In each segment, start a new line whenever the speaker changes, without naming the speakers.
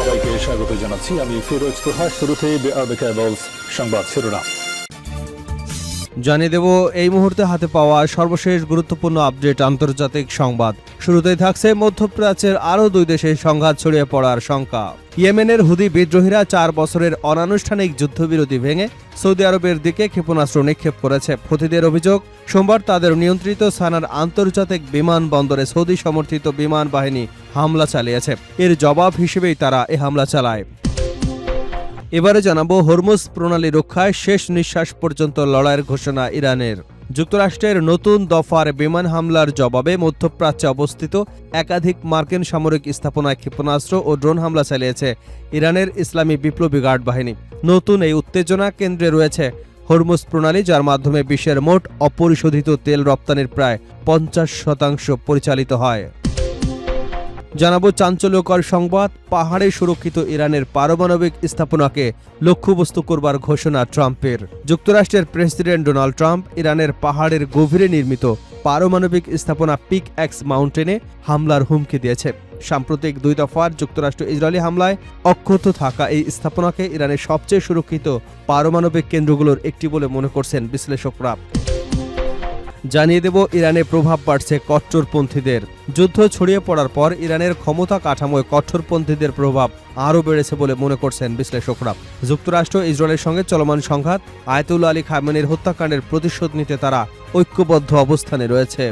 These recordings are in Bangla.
সবাইকে স্বাগত জানাচ্ছি। আমি ফিরোজ তোহা। শুরুতেই সংবাদ শিরোনাম
জানিয়ে দেব এই মুহূর্তে হাতে পাওয়া সর্বশেষ গুরুত্বপূর্ণ আপডেট আন্তর্জাতিক সংবাদ। শুরুতেই থাকছে মধ্যপ্রাচ্যের আরও দুই দেশে সংঘাত ছড়িয়ে পড়ার শঙ্কা। ইয়েমেনের হুদি বিদ্রোহীরা 4 বছরের অনানুষ্ঠানিক যুদ্ধবিরতি ভেঙে সৌদি আরবের দিকে ক্ষেপণাস্ত্র নিক্ষেপ করেছে। হুতিদের অভিযোগ, সোমবার তাদের নিয়ন্ত্রিত সানার আন্তর্জাতিক বিমানবন্দরে সৌদি সমর্থিত বিমান বাহিনী হামলা চালিয়েছে। এর জবাব হিসেবেই তারা এ হামলা চালায়। এবারে জানাবো হরমুজ প্রণালী রক্ষায় শেষ নিঃশ্বাস পর্যন্ত লড়াইয়ের ঘোষণা ইরানের। যুক্তরাষ্ট্রের নতুন দফার বিমান হামলার জবাবে মধ্যপ্রাচ্যে অবস্থিত একাধিক মার্কিন সামরিক স্থাপনায় ক্ষেপণাস্ত্র ও ড্রোন হামলা চালিয়েছে ইরানের ইসলামী বিপ্লবী গার্ড বাহিনী। নতুন এই উত্তেজনা কেন্দ্রে রয়েছে হরমুজ প্রণালী, যার মাধ্যমে বিশ্বের মোট অপরিশোধিত তেল রপ্তানির প্রায় 50% পরিচালিত হয়। জানাবো চাঞ্চল্যকর সংবাদ, পাহাড়ে সুরক্ষিত ইরানের পারমাণবিক স্থাপনাকে লক্ষ্যবস্তু করবার ঘোষণা ট্রাম্পের। যুক্তরাষ্ট্রের প্রেসিডেন্ট ডোনাল্ড ট্রাম্প ইরানের পাহাড়ের গভীরে নির্মিত পারমাণবিক স্থাপনা পিক এক্স মাউন্টেনে হামলার হুমকি দিয়েছে। সাম্প্রতিক 2 দফার যুক্তরাষ্ট্র ইসরায়েলি হামলায় অক্ষত থাকা এই স্থাপনাকে ইরানের সবচেয়ে সুরক্ষিত পারমাণবিক কেন্দ্রগুলোর একটি বলে মনে করছেন বিশ্লেষকরা। জানিয়ে দেব ইরানে প্রভাব বাড়ছে কট্টরপন্থীদের। যুদ্ধ ছড়িয়ে পড়ার পর ইরানের ক্ষমতা কাঠামোয় কট্টরপন্থীদের প্রভাব আরও বেড়েছে বলে মনে করছেন বিশ্লেষকরা। যুক্তরাষ্ট্র ইসরায়েলের সঙ্গে চলমান সংঘাত, আয়াতুল্লাহ আলী খামেনির হত্যাকাণ্ডের প্রতিশোধ নিতে তারা ঐক্যবদ্ধ অবস্থানে রয়েছে।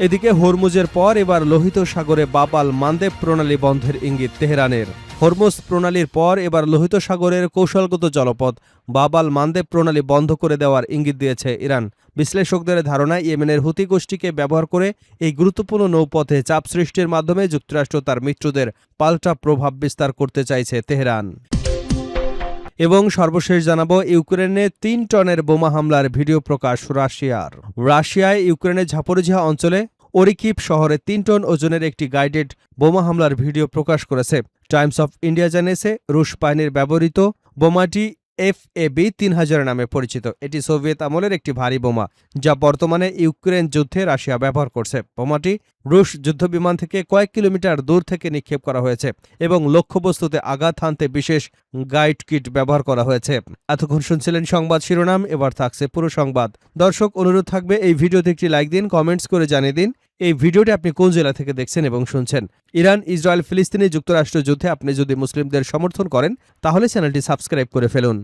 এদিকে হরমুজের পর এবার লোহিত সাগরে বাব আল মান্দেব প্রণালী বন্ধের ইঙ্গিত তেহরানের। হরমুজ প্রণালীর পর এবার লোহিত সাগরের কৌশলগত জলপথ বাব আল মান্দেব প্রণালী বন্ধ করে দেওয়ার ইঙ্গিত দিয়েছে ইরান। বিশ্লেষকদের ধারণা, ইয়েমেনের হুতি গোষ্ঠীকে ব্যবহার করে এই গুরুত্বপূর্ণ নৌপথে চাপ সৃষ্টির মাধ্যমে যুক্তরাষ্ট্র তার মিত্রদের পাল্টা প্রভাব বিস্তার করতে চাইছে তেহরান। এবং সর্বশেষ জানাবো ইউক্রেনে 3 টনের বোমা হামলার ভিডিও প্রকাশ রাশিয়ার। রাশিয়ায় ইউক্রেনের ঝাপোরিঝিয়া অঞ্চলে ওরিকিভ শহরে 3 টন ওজনের একটি গাইডেড বোমা হামলার ভিডিও প্রকাশ করেছে। টাইমস অফ ইন্ডিয়া জানিয়েছে, রুশ বাহিনীর ব্যবহৃত বোমাটি FAB-3000 নামে পরিচিত। এটি সোভিয়েত আমলের একটি ভারী বোমা, যা বর্তমানে ইউক্রেন যুদ্ধে রাশিয়া ব্যবহার করছে। বোমাটি রুশ যুদ্ধবিমান থেকে কয়েক কিলোমিটার দূর থেকে নিক্ষেপ করা হয়েছে এবং লক্ষ্যবস্তুতে আঘাত হানতে বিশেষ গাইড কিট ব্যবহার করা হয়েছে। এতক্ষণ শুনছিলেন সংবাদ শিরোনাম, এবার থাকছে পুরো সংবাদ। দর্শক, অনুরোধ থাকবে এই ভিডিওতে একটি লাইক দিন, কমেন্টস করে জানিয়ে দিন এই ভিডিওটি আপনি কোন জেলা থেকে দেখছেন এবং শুনছেন। ইরান, ইসরায়েল, ফিলিস্তিনি যুক্তরাষ্ট্র যুদ্ধে আপনি যদি মুসলিমদের সমর্থন করেন তাহলে চ্যানেলটি সাবস্ক্রাইব করে ফেলুন।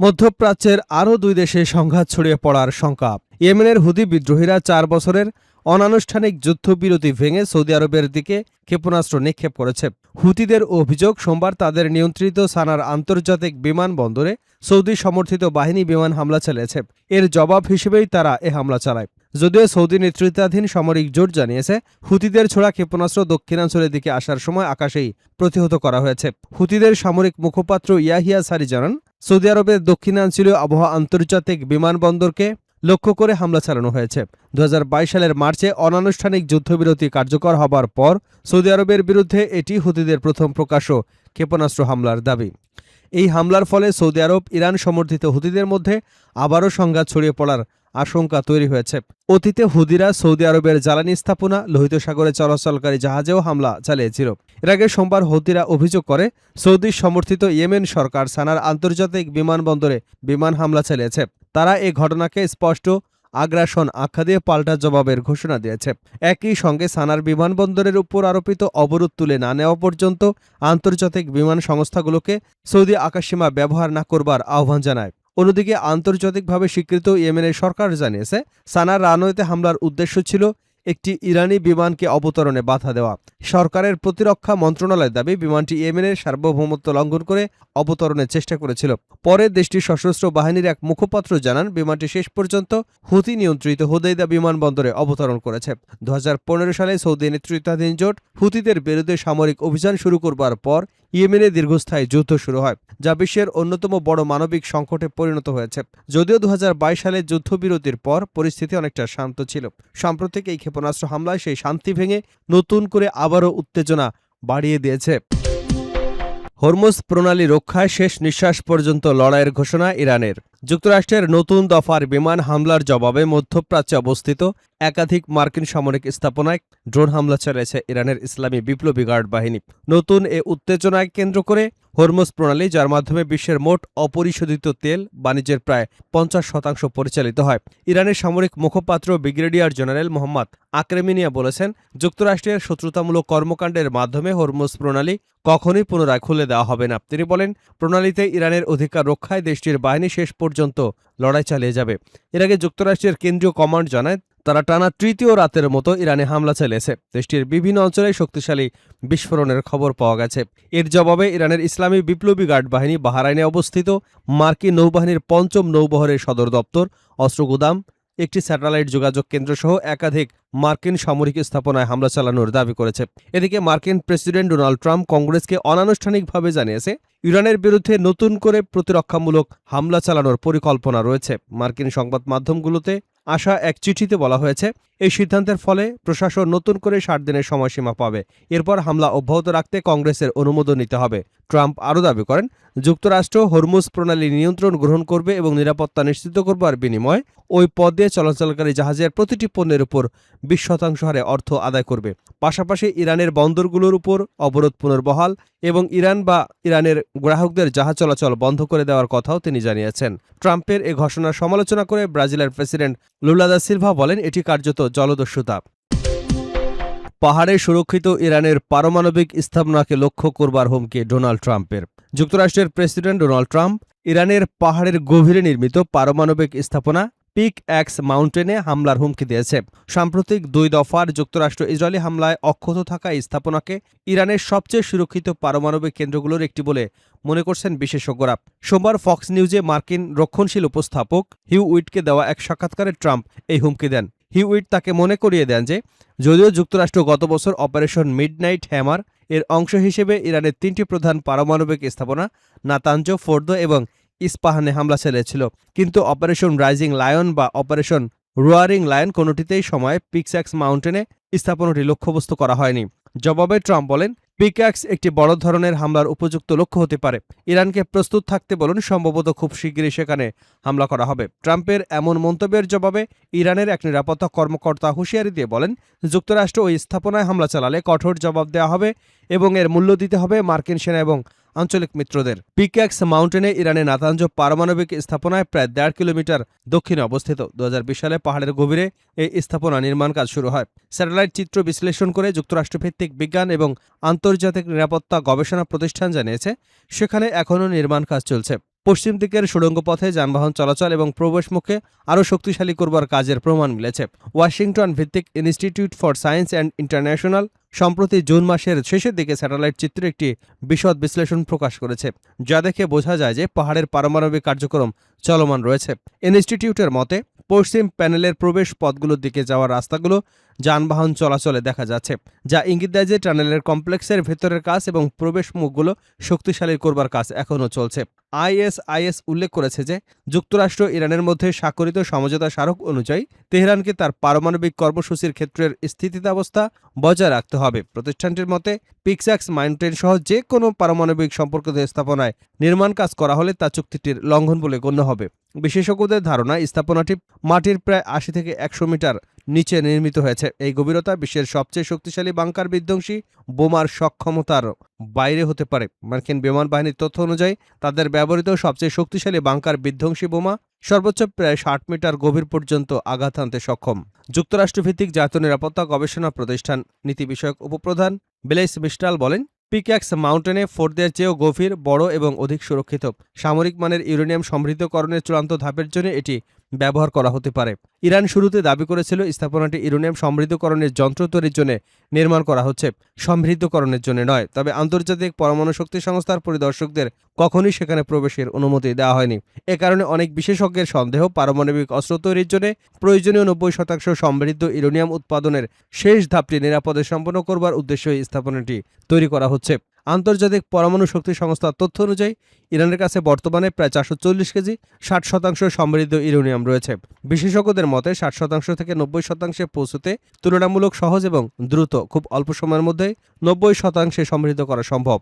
মধ্যপ্রাচ্যের আরও 2 দেশে সংঘাত ছড়িয়ে পড়ার শঙ্কা। ইয়েমেনের হুদি বিদ্রোহীরা 4 বছরের অনানুষ্ঠানিক যুদ্ধবিরতি ভেঙে সৌদি আরবের দিকে ক্ষেপণাস্ত্র নিক্ষেপ করেছে। হুতিদের অভিযোগ, সোমবার তাদের নিয়ন্ত্রিত সানার আন্তর্জাতিক বিমানবন্দরে সৌদি সমর্থিত বাহিনী বিমান হামলা চালিয়েছে। এর জবাব হিসেবেই তারা এ হামলা চালায়। যদিও সৌদি নেতৃত্বাধীন সামরিক জোট জানিয়েছে, হুতিদের ছোড়া ক্ষেপণাস্ত্র দক্ষিণাঞ্চলের দিকে আসার সময় আকাশেই প্রতিহত করা হয়েছে। হুতিদের সামরিক মুখপাত্র ইয়াহিয়া সারি জানান, সৌদি আরবের দক্ষিণাঞ্চলীয় আবহাওয়া আন্তর্জাতিক বিমানবন্দরকে লক্ষ্য করে হামলা চালানো হয়েছে। 2022 সালের মার্চে অনানুষ্ঠানিক যুদ্ধবিরতি কার্যকর হবার পর সৌদি আরবের বিরুদ্ধে এটি হুতিদের প্রথম প্রকাশ্য ক্ষেপণাস্ত্র হামলার দাবি। এই হামলার ফলে সৌদি আরব, ইরান সমর্থিত হুতিদের মধ্যে আবারও সংঘাত ছড়িয়ে পড়ার আশঙ্কা তৈরি হয়েছে। অতীতে হুদিরা সৌদি আরবের জ্বালানি স্থাপনা, লোহিত সাগরে চলাচলকারী জাহাজেও হামলা চালিয়েছিল। এর আগে সোমবার হুতিরা অভিযোগ করে সৌদি সমর্থিত ইয়েমেন সরকার সানার আন্তর্জাতিক বিমানবন্দরে বিমান হামলা চালিয়েছে। তারা এ ঘটনাকে স্পষ্ট আগ্রাসন আখ্যা দিয়ে পাল্টা জবাবের ঘোষণা দিয়েছে। একই সঙ্গে সানার বিমানবন্দরের উপর আরোপিত অবরোধ তুলে না নেওয়া পর্যন্ত আন্তর্জাতিক বিমান সংস্থাগুলোকে সৌদি আকাশসীমা ব্যবহার না করবার আহ্বান জানায়। অন্যদিকে আন্তর্জাতিকভাবে স্বীকৃত ইয়েমেনের সরকার জানিয়েছে, সানার রানওয়েতে হামলার উদ্দেশ্য ছিল একটি ইরানি বিমানকে অবতরণে বাধা দেওয়া। সরকারের প্রতিরক্ষা মন্ত্রণালয়ের দাবি, বিমানটি ইয়েমেনের সার্বভৌমত্ব লঙ্ঘন করে অবতরণের চেষ্টা করেছিল। পরে দেশটির সশস্ত্র বাহিনীর এক মুখপাত্র জানান, বিমানটি শেষ পর্যন্ত হুতি নিয়ন্ত্রিত হুদাইদা বিমানবন্দরে অবতরণ করেছে। 2015 সালে সৌদি নেতৃত্বাধীন জোট হুতিদের বিরুদ্ধে সামরিক অভিযান শুরু করবার পর ইয়েমেনে দীর্ঘস্থায়ী যুদ্ধ শুরু হয়, যা বিশ্বের অন্যতম বড় মানবিক সংকটে পরিণত হয়েছে। যদিও 2022 সালে যুদ্ধবিরতির পর পরিস্থিতি অনেকটা শান্ত ছিল, সাম্প্রতিক এই ক্ষেপণাস্ত্র হামলায় সেই শান্তি ভেঙে নতুন করে আবারও উত্তেজনা বাড়িয়ে দিয়েছে। হরমুজ প্রণালী রক্ষায় শেষ নিঃশ্বাস পর্যন্ত লড়াইয়ের ঘোষণা ইরানের। যুক্তরাষ্ট্রের নতুন দফার বিমান হামলার জবাবে মধ্যপ্রাচ্যে অবস্থিত একাধিক মার্কিন সামরিক স্থাপনায় ড্রোন হামলা চালিয়েছে ইরানের ইসলামী বিপ্লবী গার্ড বাহিনী। নতুন এ উত্তেজনায় কেন্দ্র করে হরমুজ প্রণালী, যার মাধ্যমে বিশ্বের মোট অপরিশোধিত তেল বাণিজ্যের প্রায় 50% পরিচালিত হয়। ইরানের সামরিক মুখপাত্র ব্রিগেডিয়ার জেনারেল মোহাম্মদ আকরেমিনিয়া বলেছেন, যুক্তরাষ্ট্রের শত্রুতামূলক কর্মকাণ্ডের মাধ্যমে হরমুজ প্রণালী কখনোই পুনরায় খুলে দেওয়া হবে না। তিনি বলেন, প্রণালীতে ইরানের অধিকার রক্ষায় দেশটির বাহিনী শেষ পর্যন্ত লড়াই চালিয়ে যাবে। এর আগে যুক্তরাষ্ট্রের কেন্দ্রীয় কমান্ড জানায়, তারা টানা তৃতীয় রাতের মতো ইরানে হামলা চালিয়েছে। দেশটির বিভিন্ন অঞ্চলে শক্তিশালী বিস্ফোরণের খবর পাওয়া গেছে। এর জবাবে ইরানের ইসলামী বিপ্লবী গার্ড বাহিনী বাহরাইনে অবস্থিত মার্কিন নৌবাহিনীর ৫ম নৌবহরের সদর দপ্তর, অস্ত্রগুদাম, একটি স্যাটেলাইট যোগাযোগ কেন্দ্রসহ একাধিক মার্কিন সামরিক স্থাপনায় হামলা চালানোর দাবি করেছে। এদিকে মার্কিন প্রেসিডেন্ট ডোনাল্ড ট্রাম্প কংগ্রেসকে অনানুষ্ঠানিকভাবে জানিয়েছে, ইরানের বিরুদ্ধে নতুন করে প্রতিরক্ষামূলক হামলা চালানোর পরিকল্পনা রয়েছে। মার্কিন সংবাদ মাধ্যমগুলোতে আসা এক চিঠিতে বলা হয়েছে, এই সিদ্ধান্তের ফলে প্রশাসন নতুন করে 60 দিনের সময়সীমা পাবে। এরপর হামলা অব্যাহত রাখতে কংগ্রেসের অনুমোদন নিতে হবে। ট্রাম্প আরও দাবি করেন, যুক্তরাষ্ট্র হরমুজ প্রণালী নিয়ন্ত্রণ গ্রহণ করবে এবং নিরাপত্তা নিশ্চিত করবার বিনিময়ে ওই পথ দিয়ে চলাচলকারী জাহাজের প্রতিটি পণ্যের উপর 20% হারে অর্থ আদায় করবে। পাশাপাশি ইরানের বন্দরগুলোর উপর অবরোধ পুনর্বহাল এবং ইরানের গ্রাহকদের জাহাজ চলাচল বন্ধ করে দেওয়ার কথাও তিনি জানিয়েছেন। ট্রাম্পের এ ঘোষণার সমালোচনা করে ব্রাজিলের প্রেসিডেন্ট লুলা দা সিলভা বলেন, এটি কার্যত জলদস্যুতা। পাহাড়ে সুরক্ষিত ইরানের পারমাণবিক স্থাপনাকে লক্ষ্য করবার হুমকি ডোনাল্ড ট্রাম্পের। যুক্তরাষ্ট্রের প্রেসিডেন্ট ডোনাল্ড ট্রাম্প ইরানের পাহাড়ের গভীরে নির্মিত পারমাণবিক স্থাপনা পিকঅ্যাক্স মাউন্টেনে হামলার হুমকি দিয়েছে। সাম্প্রতিক 2 দফার যুক্তরাষ্ট্র ইসরায়েলি হামলায় অক্ষত থাকা এই স্থাপনাকে ইরানের সবচেয়ে সুরক্ষিত পারমাণবিক কেন্দ্রগুলোর একটি বলে মনে করছেন বিশেষজ্ঞরা। সোমবার ফক্স নিউজে মার্কিন রক্ষণশীল উপস্থাপক হিউ উইটকে দেওয়া এক সাক্ষাৎকারে ট্রাম্প এই হুমকি দেন। হিউ উইট তাকে মনে করিয়ে দেন যে, যদিও যুক্তরাষ্ট্র গত বছর অপারেশন মিডনাইট হ্যামার এর অংশ হিসেবে ইরানের 3টি প্রধান পারমাণবিক স্থাপনা নাতাঞ্জ, ফোর্দো এবং ইস্পাহানে হামলা চালিয়েছিল, কিন্তু অপারেশন রাইজিং লায়ন বা অপারেশন রোয়ারিং লায়ন কোনোটিতেই সময় পিকঅ্যাক্স মাউন্টেনে স্থাপনাটি লক্ষ্যবস্তু করা হয়নি। জবাবে ট্রাম্প বলেন, পিকঅ্যাক্স একটি বড় ধরনের হামলার উপযুক্ত লক্ষ্য হতে পারে। ইরানকে প্রস্তুত থাকতে বলুন, সম্ভবত খুব শিগগিরই সেখানে হামলা করা হবে। ট্রাম্পের এমন মন্তব্যের জবাবে ইরানের এক নিরাপত্তা কর্মকর্তা হুঁশিয়ারি দিয়ে বলেন, যুক্তরাষ্ট্র ওই স্থাপনায় হামলা চালালে কঠোর জবাব দেওয়া হবে এবং এর মূল্য দিতে হবে মার্কিন সেনা এবং আঞ্চলিক মিত্রদের। পিকঅ্যাক্স মাউন্টেনে ইরানের নাতাঞ্জ পারমাণবিক স্থাপনায় প্রায় 1.5 কিলোমিটার দক্ষিণে অবস্থিত। 2020 সালে পাহাড়ের গভীরে এই স্থাপনা নির্মাণ কাজ শুরু হয়। স্যাটেলাইট চিত্র বিশ্লেষণ করে যুক্তরাষ্ট্রভিত্তিক বিজ্ঞান এবং আন্তর্জাতিক নিরাপত্তা গবেষণা প্রতিষ্ঠান জানিয়েছে, সেখানে এখনও নির্মাণ কাজ চলছে। পশ্চিম দিকের সুড়ঙ্গ পথে যানবাহন চলাচল এবং প্রবেশমুখে আরও শক্তিশালী করবার কাজের প্রমাণ মিলেছে। ওয়াশিংটন ভিত্তিক institute for science and international সম্প্রতি জুন মাসের শেষের দিকে স্যাটেলাইট চিত্রে একটি বিশদ বিশ্লেষণ প্রকাশ করেছে, যা দেখে বোঝা যায় যে পাহাড়ের পারমাণবিক কার্যক্রম চলমান রয়েছে। ইনস্টিটিউটের মতে, পশ্চিম প্যানেলের প্রবেশ পথগুলোর দিকে যাওয়ার রাস্তাগুলো যানবাহন চলাচলে দেখা যাচ্ছে, যা ইঙ্গিত দেয় যে টানেলের কমপ্লেক্সের ভেতরের কাজ এবং প্রবেশ মুখগুলো শক্তিশালী করবার কাজ এখনও চলছে। আইএসআইএস উল্লেখ করেছে যে, যুক্তরাষ্ট্র ইরানের মধ্যে স্বাক্ষরিত সমঝোতা স্মারক অনুযায়ী তেহরানকে তার পারমাণবিক কর্মসূচির ক্ষেত্রের স্থিতিতাবস্থা বজায় রাখতে হবে। প্রতিষ্ঠানটির মতে, পিকঅ্যাক্স মাউন্টেন সহ যে কোনো পারমাণবিক সম্পর্কিত স্থাপনায় নির্মাণ কাজ করা হলে তা চুক্তিটির লঙ্ঘন বলে গণ্য হবে। বিশেষজ্ঞদের ধারণা, স্থাপনাটি মাটির প্রায় 80 থেকে 100 মিটার নিচে নির্মিত হয়েছে। এই গভীরতা বিশ্বের সবচেয়ে শক্তিশালী বাংকার বিধ্বংসী বোমার সক্ষমতার বাইরে হতে পারে। মার্কিন বিমান বাহিনীর তথ্য অনুযায়ী, তাদের ব্যবহৃত সবচেয়ে শক্তিশালী বাংকার বিধ্বংসী বোমা সর্বোচ্চ প্রায় 60 মিটার গভীর পর্যন্ত আঘাত হানতে সক্ষম। যুক্তরাষ্ট্রভিত্তিক জাতীয় নিরাপত্তা গবেষণা প্রতিষ্ঠান নীতি বিষয়ক উপপ্রধান ব্লেইস মিস্টাল বলেন, পিকঅ্যাক্স মাউন্টেনে ফোর্দের চেয়েও গভীর, বড় এবং অধিক সুরক্ষিত। সামরিক মানের ইউরেনিয়াম সমৃদ্ধকরণের চূড়ান্ত ধাপের জন্য এটি ব্যবহার করা হতে পারে। ইরান শুরুতে দাবি করেছিল, স্থাপনাটি ইউরেনিয়াম সমৃদ্ধকরণের যন্ত্র তৈরির জন্য নির্মাণ করা হচ্ছে, সমৃদ্ধকরণের জন্য নয়। তবে আন্তর্জাতিক পরমাণু শক্তি সংস্থার পরিদর্শকদের কখনোই সেখানে প্রবেশের অনুমতি দেওয়া হয়নি। এ কারণে অনেক বিশেষজ্ঞের সন্দেহ, পারমাণবিক অস্ত্র তৈরির জন্য প্রয়োজনীয় 90% সমৃদ্ধ ইউরেনিয়াম উৎপাদনের শেষ ধাপটি নিরাপদে সম্পন্ন করবার উদ্দেশ্যে এই স্থাপনাটি তৈরি করা হচ্ছে। আন্তর্জাতিক পরমাণু শক্তি সংস্থার তথ্য অনুযায়ী, ইরানের কাছে বর্তমানে প্রায় 440 কেজি 60% সমৃদ্ধ ইউরেনিয়াম রয়েছে। বিশেষজ্ঞদের মতে, 60% থেকে 90% পৌঁছতে তুলনামূলক সহজ এবং দ্রুত, খুব অল্প সময়ের মধ্যে 90% সমৃদ্ধ করা সম্ভব।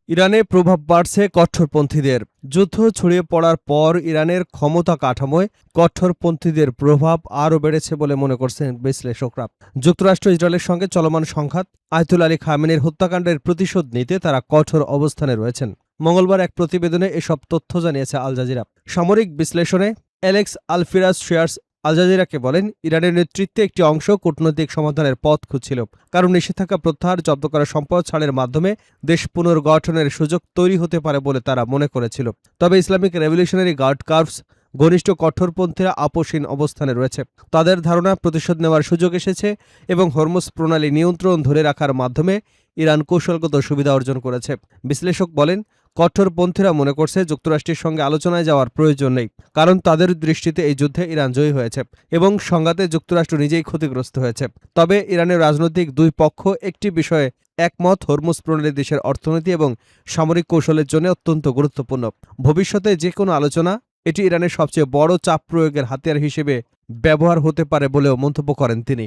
ইরানে প্রভাব বাড়ছে কট্টরপন্থীদের। যুদ্ধ ছড়িয়ে পড়ার পর ইরানের ক্ষমতা কাঠামোয় কট্টরপন্থীদের প্রভাব আরও বেড়েছে বলে মনে করছেন বিশ্লেষকরা। যুক্তরাষ্ট্র ইসরায়েলের সঙ্গে চলমান সংঘাত, আয়াতুল্লাহ আলী খামেনির হত্যাকাণ্ডের প্রতিশোধ নিতে তারা কঠোর অবস্থানে রয়েছেন। মঙ্গলবার এক প্রতিবেদনে এসব তথ্য জানিয়েছে আল জাজিরা। সামরিক বিশ্লেষণে অ্যালেক্স আলফিরাজ শেয়ার্স আল জাজিরাকে বলেন, ইরানের নেতৃত্বে একটি অংশ কূটনৈতিক সমাধানের পথ খুঁজছিল, কারণ নিষেধাজ্ঞা প্রত্যাহার, জব্দ করা সম্পদ ছাড়ের মাধ্যমে দেশ পুনর্গঠনের সুযোগ তৈরি হতে পারে বলে তারা মনে করেছিল। তবে ইসলামিক রেভলিউশনারি গার্ড কর্পস ঘনিষ্ঠ কঠোরপন্থীরা আপোষহীন অবস্থানে রয়েছে। তাদের ধারণা প্রতিশোধ নেওয়ার সুযোগ এসেছে এবং হরমুজ প্রণালী নিয়ন্ত্রণ ধরে রাখার মাধ্যমে ইরান কৌশলগত সুবিধা অর্জন করেছে। বিশ্লেষক বলেন, কঠোরপন্থীরা মনে করছে যুক্তরাষ্ট্রের সঙ্গে আলোচনায় যাওয়ার প্রয়োজন নেই, কারণ তাদের দৃষ্টিতে এই যুদ্ধে ইরান জয়ী হয়েছে এবং সংঘাতে যুক্তরাষ্ট্র নিজেই ক্ষতিগ্রস্ত হয়েছে। তবে ইরানের রাজনৈতিক দুই পক্ষ একটি বিষয়ে একমত, হরমুজ প্রণালী দেশের অর্থনীতি এবং সামরিক কৌশলের জন্য অত্যন্ত গুরুত্বপূর্ণ। ভবিষ্যতে যে কোনো আলোচনা এটি ইরানের সবচেয়ে বড় চাপ প্রয়োগের হাতিয়ার হিসেবে ব্যবহার হতে পারে বলেও মন্তব্য করেন তিনি।